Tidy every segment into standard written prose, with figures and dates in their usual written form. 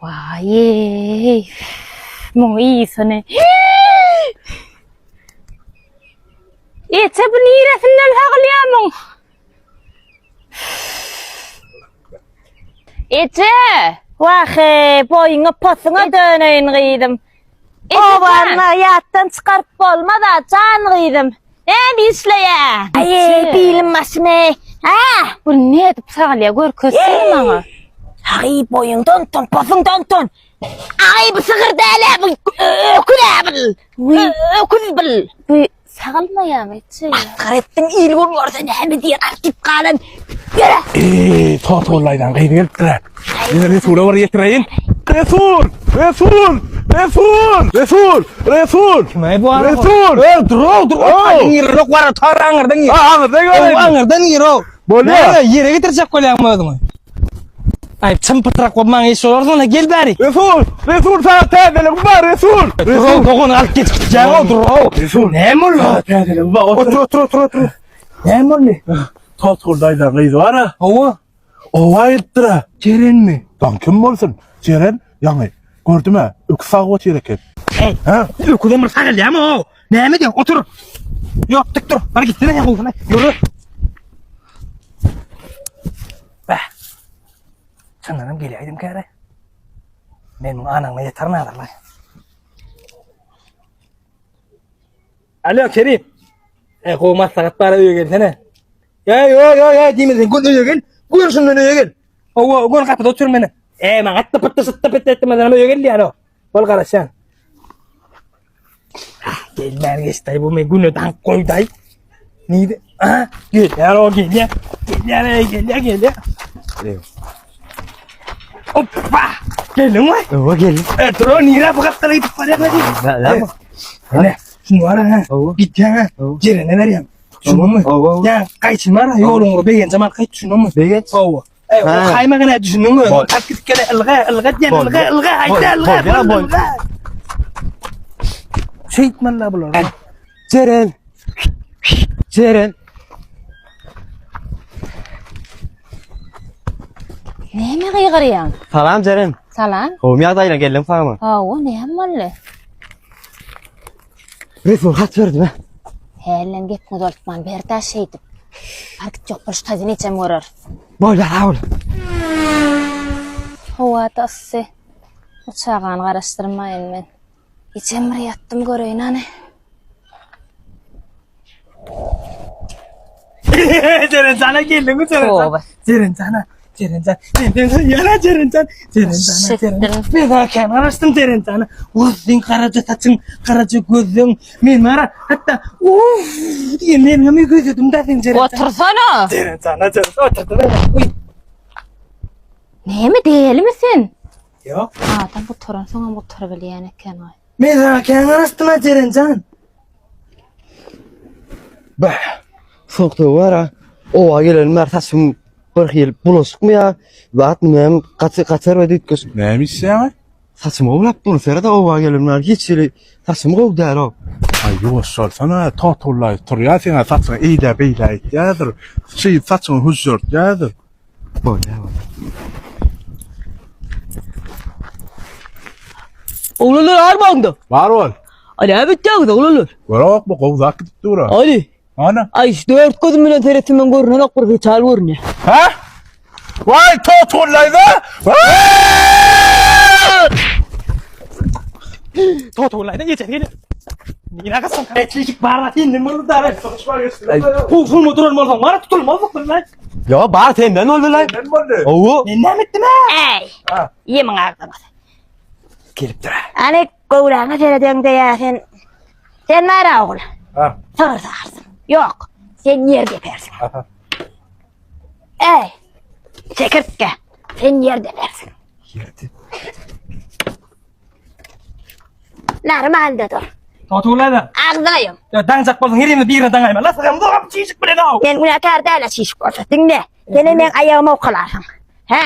Vay. Mong iyisini. Ece bu niresinden sağlayamam. Ece. Vahe boyuna posuna döneyin kıydım. Ovarına yattan çıkarıp olma da can kıydım. Ne işleye? Ay bilinmesine. Ha? Bu ne edip sağlaya gör kösün bana. Ay boyundan ton posundan ton. Ay bu sığır değil bu öküz bil. Öküz bil. Bu sağılmayam Ece. Karettin il vurmuyorsa ne diye artıp kalın. Yürü. Totolaydan kıydı geldiler. Yine Resul'e var yetireyim. Resul! Kime bu ara? Resul! Dur. Angır var tar angırdan gir. Angırdan gir. Angırdan gir o. Bolya. Yere getirecek koyalım adamı. Ay çımpıtrak olman iş olursa ne gel bari. Resul sana tedele bu var Resul. Resul kokunu al git. Canım dur o. Resul. Ne mi lan? Tedele bu var. Otur. Ne mi lan? Totolaydan kıydı var ha. Ova ettirə. Ceren mi? Lan kim olsun? Ceren yani gördüm ha. Öksağı o çireket. Hey. Ha? Öküden mırsa geldi ama o. Ne mi diyor? Otur. Yok tık dur. Bana git. Ne yapalım? Yürü. Sanırım geleydim kere. Benim anamla yeter ne adarlar. Alo Kerim. Kovmaz sakat para öyle gelsene. Ya demedin. Gün öyle gel. Gün şundan öyle gel. O gün kapıda otur beni. Ben hatta pıttı sıttı pıttı etmeden öyle gel yani o. Bol karışan. Gel geçti bu men günü dan koy day. Neydi? Gel ya o gel ya. Gel ya. Hoppa! Gelin mi? Gelin. Dur nira bu kadar gidip para hadi. Ne? Şunu var ha. Git ya. Cerene vereyim. Şunu mu? Ya kaçın var yolunu beğen zaman kaç şunu mu? Beğen. O kaymağı ne düşündün mü? Takip kere ilga hayda. Şey itmen la bular. Ceren. Ne mi kıygırıyan? Salam Ceren. Salam. Kovmiyadayla geldim falan. O ne hemmalı? Resul kaç verdi be? Helen gep kudoltman bir de şeydi. Fark yok boş tazini içem uğrar. Böyle havul. Hova tası. Uçağın karıştırmayın ben. İçemre yattım göreyim hani. Ceren sana geldim mi Ceren? Ceren sana. Ceren. Ben daha kenar açtım Ceren sana. Uzun karaca saçın, karaca gözün. Ben var hatta diye nereye gözüdüm da sen Ceren. Otursana. Ceren sana oturdu ben. Ne mi değil misin? Yok. Adam bu torun sonra bu toru bile yani kenay. Ben daha kenar açtım ha Ceren can. Be. Soktu var ha. Ova gelenler saçım 40 yıl bulaşık mı ya? Vaat mı hem kaçar ve dütküs. Neymiş ya? Saçım oğlap bunu sere de ova gelenler hiç yeri saçım kovdu der o. Ay yavaş ol sana totolay ya sana saçın iyi de beyle yadır. Saçın huzur yadır. Böyle. Oğlanlar armağanda. Var ol. Ali abi de oğlanlar. Var bak bu kovdak dura. Ali. Ana. Ay işte dört gözümle teretinden görünen akbır çağır görünüyor. Ha? Vay totolay da. Totolaydan geçer gelin. Nina kasan. Çekik bağıratayım ne bunu da ver. Pul motorun olsan var tutulmaz mı lan? Ya bana tenden ol lan. Ben mi? Ovu. Ne ettim ha? Ey. Yemin ağzına. Gelip dur. Hani kovulağına terediyorsun ya sen. Sen nara oğul? Ha. Sağırsın. Yok. Sen yerde yaparsın. Ey. Çekirtke. Sen yerde yaparsın. Yerde. Normalde dur. Totolaydan. Ağzınayım. Ya dancak bolsun her yerine bir yerine dangayma. La sakın doğru çiğcik bile dağ. Ben günahkar değil şişik olsa dinle. Senin ben ayağıma okularsın. Ha?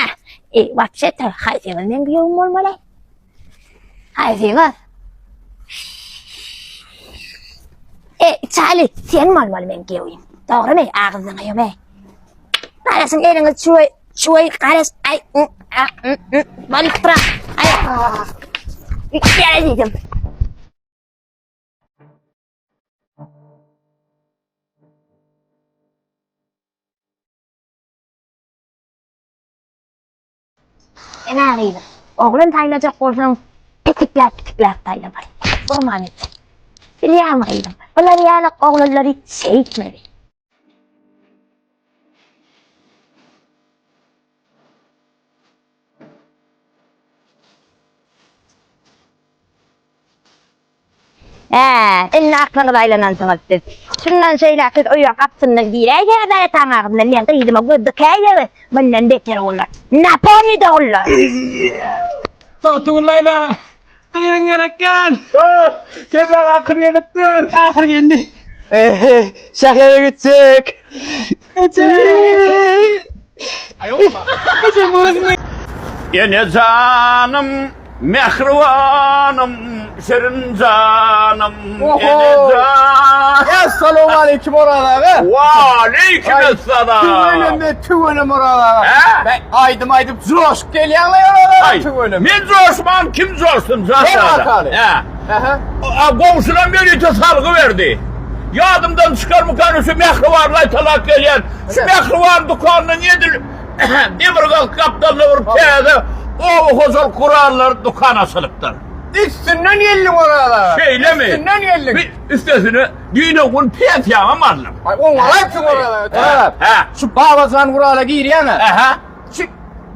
Vapşet hayfeğinden bir yolum olmalı. Hayfeğin. Charlie sen mi olmalı ben giyeyim? Doğru mu? Ağzınayım he. Karasın elini çuy. Karas. Ay. Balık bırak. Ay. Gel dedim. Ben arayayım. Oğlum taylacak olsam pitikler taylamay. Orman et. Biliyam arayayım. Bunlar yani oğulları seyitmedi. Elini aklını baylanan dedi. Şundan söyle kız uyuyor kapsınlar diye. Ya da tanağımdan ne kıydıma gıddık ya. Benden beter olurlar. Napoli de olurlar. Tuğun Layla. Ayın gereken. Kesin akır yelettin. Akır geldi. Şakaya gidecek. Yine canım, mehrivanım, şirin canım, yine canım. Esselamu aleyküm orada be. Ve aleykümselam. Tüvünüm orada. He? Ben aydım coş geliyorlar orada. Ay, men coşmam, kim coşsun zaten? bakalım. He. Komşuna melite salgı verdi. Yadımdan çıkar mı kanı şu mehrivarla talak gelen, şu mehrivar dükkanını yedir. Demirgal kaptanla vurup kağıdı, o hozul kurallar dükkan asılıktır. Üstünden geldim orada. Şeyle mi? Üstünden geldim. Bir üstesini düğüne kun piyat yağım aldım. Ay on hepsi orada. Tamam. He. Şu babasından kurala giriyor mu? Aha. Şu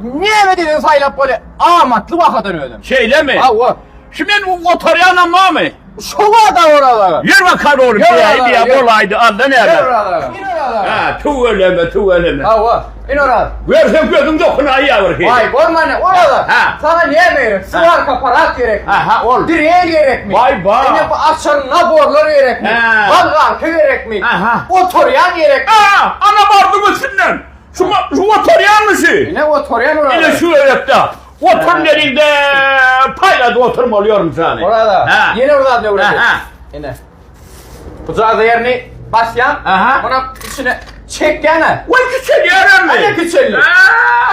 niye mi dedin saylap böyle amatlı vakadan öldüm? Şeyle mi? Ha o. Şimdi ben o motoryanım var mı? Şu da orada. Yer bakalım oğlum. Yer Piyaydı oralara, ya yer. olaydı. Aldı nerede? orada. İn orada. Ha tuveleme tuveleme. Ha o. İn orada. Versem gözüm dokuna ayağır ki. Vay gorma ne orada. Ha. Sana niye mi? Sıvar kaparat gerek mi? Aha ol. Direğe gerek mi? Vay vay. Yine bu açarına borları gerek mi? Ha. Balgankı gerek mi? Aha. Otoryan gerek mi? Aa ana vardı mısından? Şu motoryan mısın? Yine otoryan orada. Yine şu öğretti. Oturun elinde payladı oturma oluyorum sana. Orada. Ha. Yine orada ne orada? Aha. Yine. Kucağı da yerini basyan. Aha. Ona içine çek gene. Vay küçük yerim mi? Hani küçüldü?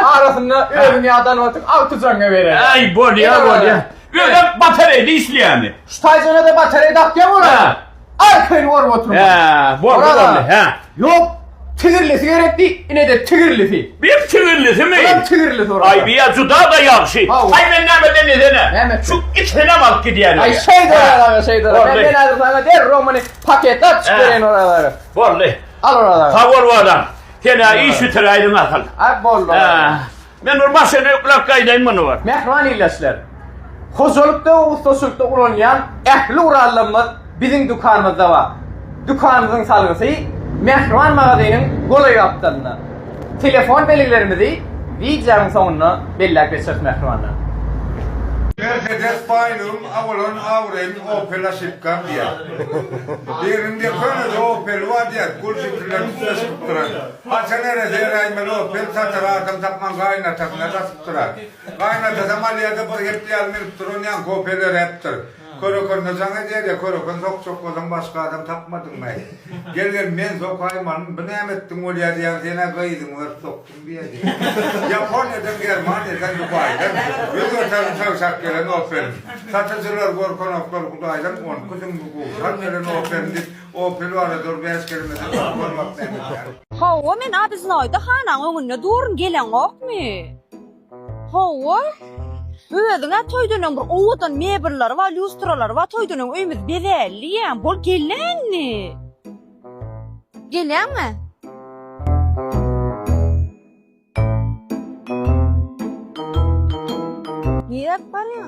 Aa. Arasında örümyadan otup altı canına verir. Ay bol ya bol ya. Böyle bataryayla işleyen mi? Şu taycana da batarya takıyor mu orada? Ha. Arkayı var oturma. He, bol Orada. bol. He. Yok. Tigirlisi gerekli. Yine de tigirlisi. Bir çığırlısı mı? Ulan tigirlisi orada. Ay bir yazı daha da yakşı. Ha, o. Ay ben nemeden nedene. Mehmet. Şu içine bak gidiyor. Ay şey de oralara şey de oralara. Orada. Ben adı sana der romanı paketler çıkarın oraları. Vallahi. Al oraları. Tavır bu adam. Seni iyi sütür aydın akıl. Ay bol oraları. Ben urmasını kulak kaydayım bunu var. Mehran illaşlar. Hozolukta ve ustaşlıkta ulanyan ehli urallımız bizim dükkanımızda var. Dükkanımızın salgısı Mehran mağazayının golü yaptığında. Telefon belirlerimizi videonun sonuna belirleştireceğiz Mehran'la. Mercedes Baynum, Avalon Avren, Opel'a şıpkan diye. Birinde könüde Opel var diye, kulşütüler üstüne şıptıran. Açanere zeyraymalı Opel satır akım tapman kaynatasına da şıptıran. Kaynatasa maliyede bir hepli almayıp durun yan Opel'e reptir. Korokon sana der ya, korokon çok olan başka adam tapmadın mı? Gel men sokaymanın, bu ne ettin ol ya diye sene kıydın var soktum diye. Japonya'dan Germanya'dan Dubai'den, Yugoslav'dan çalışak gelen Opel. Satıcılar korkudaydan on kızım bu. Satıcılar Opel var da dur beş kelimesi korkmak demek. Hava men abisini ayda hanağın önüne doğru gelen yok mu? Hava? Ödüne toydunun bir ovadan mebirler var, lustralar var, toydunun öyümüz bezelli yani. Bol gelen mi? Gelen mi? Niye yapar ya?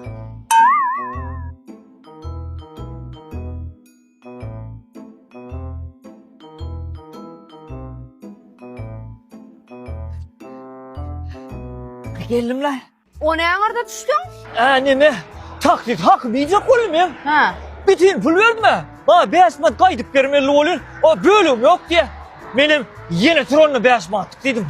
Geldim lan. O ne anarda düştün? Anneme taklit hakkı diyecek oğlum ya. Ha. Bütün pul verme. Ha 5 mat kaydıp vermeli olur. O bölüm yok diye. Benim yeni tronla 5 mattık dedim.